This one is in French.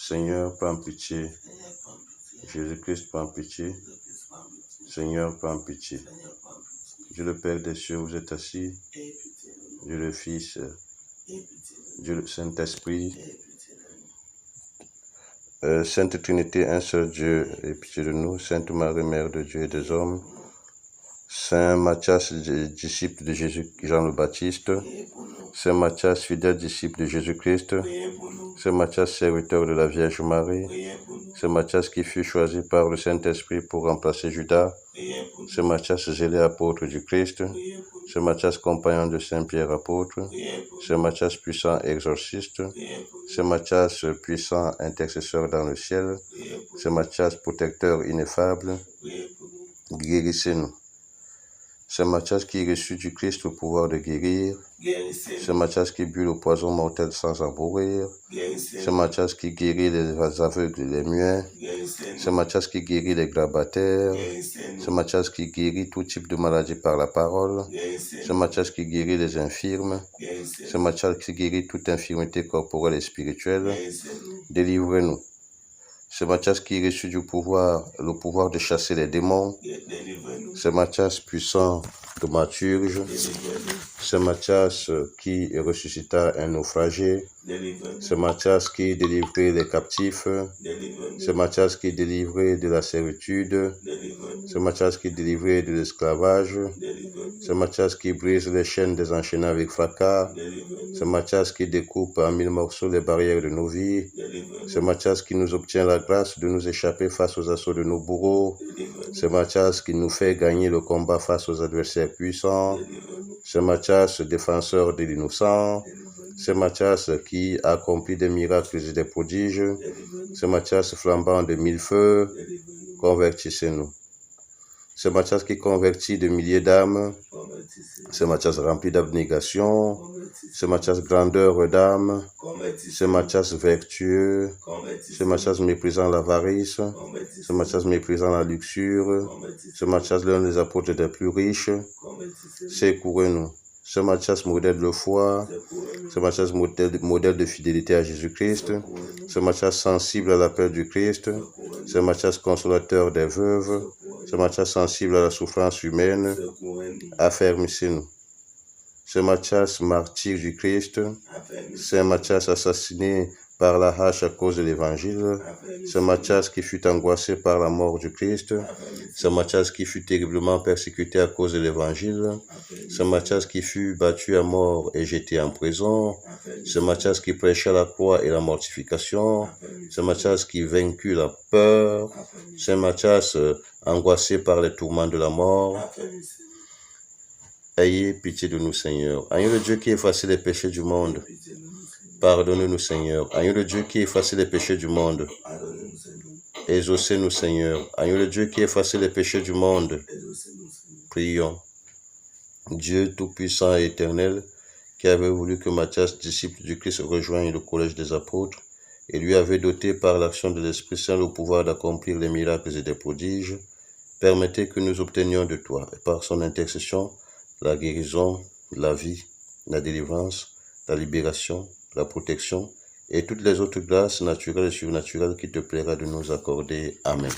Seigneur, prends pitié. Jésus-Christ, prends pitié. Seigneur, prends pitié. Dieu le Père des cieux, vous êtes assis. Dieu le Fils, Dieu le Saint-Esprit, Sainte Trinité, un seul Dieu, aie pitié de nous. Sainte Marie, Mère de Dieu et des hommes. Saint Matthias, disciple de Jésus, Jean le Baptiste. Saint Matthias, fidèle disciple de Jésus-Christ. Saint Matthias, serviteur de la Vierge Marie. Saint Matthias qui fut choisi par le Saint-Esprit pour remplacer Judas. Saint Matthias, zélé apôtre du Christ. Saint Matthias, compagnon de Saint-Pierre apôtre. Saint Matthias, puissant exorciste. Saint Matthias, puissant intercesseur dans le ciel. Saint Matthias, protecteur ineffable. Guérissez-nous. Saint Matthias qui reçut du Christ le pouvoir de guérir. Saint Matthias qui but le poison mortel sans en mourir. Saint Matthias qui guérit les aveugles et les muets. Saint Matthias qui guérit les grabataires. Saint Matthias qui guérit tout type de maladie par la parole. Saint Matthias qui guérit les infirmes. Saint Matthias qui guérit toute infirmité corporelle et spirituelle. Délivrez-nous. Saint Matthias qui reçut le pouvoir de chasser les démons. Saint Matthias puissant thaumaturge. Saint Matthias qui ressuscita un naufragé. Saint Matthias qui délivrait les captifs. Saint Matthias qui délivrait de la servitude. Saint Matthias qui délivrait de l'esclavage. Saint Matthias qui brise les chaînes des enchaînants avec fracas. Saint Matthias qui découpe en 1000 morceaux les barrières de nos vies. Saint Matthias qui nous obtient la grâce de nous échapper face aux assauts de nos bourreaux. Saint Matthias qui nous fait gagner le combat face aux adversaires puissants. Saint Matthias, défenseur de l'innocent. Saint Matthias qui accomplit des miracles et des prodiges. Saint Matthias, flambant de 1000 feux, convertissez-nous. Saint Matthias qui convertit de milliers d'âmes. Saint Matthias rempli d'abnégation. Saint Matthias grandeur d'âme. Saint Matthias vertueux. Saint Matthias méprisant l'avarice. Saint Matthias méprisant la luxure. Saint Matthias l'un des apôtres des plus riches. Secourez-nous. Saint Matthias, modèle de foi. Saint Matthias, modèle de fidélité à Jésus-Christ. Saint Matthias, sensible à l'appel du Christ. Saint Matthias, consolateur des veuves. Saint Matthias, sensible à la souffrance humaine. Affermissez-nous. Saint Matthias, martyr du Christ. Saint Matthias, assassiné par la hache à cause de l'Évangile. Saint Matthias qui fut angoissé par la mort du Christ. Saint Matthias qui fut terriblement persécuté à cause de l'Évangile. Saint Matthias qui fut battu à mort et jeté en prison. Saint Matthias qui prêcha la croix et la mortification. Saint Matthias qui vaincut la peur. Saint Matthias angoissé par les tourments de la mort. Ayez pitié de nous, Seigneur. Agneau de Dieu qui efface les péchés du monde. Pardonnez-nous, Seigneur. Agneau de Dieu qui efface les péchés du monde. Exaucez-nous, Seigneur. Agneau de Dieu qui efface les péchés du monde. Prions. Dieu Tout-Puissant et Éternel, qui avait voulu que Matthias, disciple du Christ, rejoigne le collège des apôtres, et lui avait doté par l'action de l'Esprit Saint le pouvoir d'accomplir les miracles et des prodiges, permettez que nous obtenions de toi, et par son intercession, la guérison, la vie, la délivrance, la libération, la protection et toutes les autres grâces naturelles et surnaturelles qui te plaira de nous accorder. Amen.